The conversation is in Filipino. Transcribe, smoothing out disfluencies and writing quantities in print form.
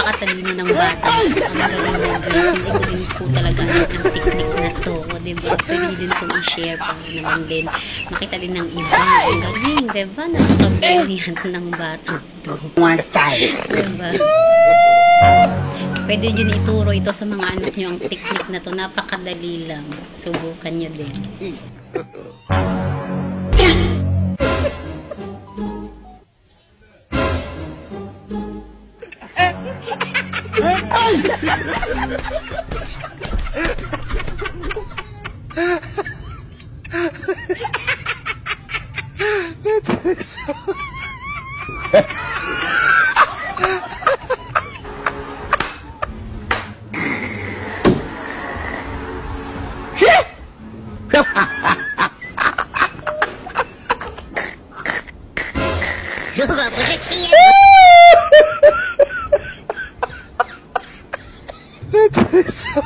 napakatalino ng bata. Ang galing mo guys, hindi ko din po talaga alam ang technique na to. O diba, pwede din itong i-share para naman din makita din ng iba. Ang galing, diba? Napaka-brilliant ng bata to. Diba? Pwede din ituro ito sa mga anak nyo ang technique na to. Napakadali lang. Subukan nyo din. So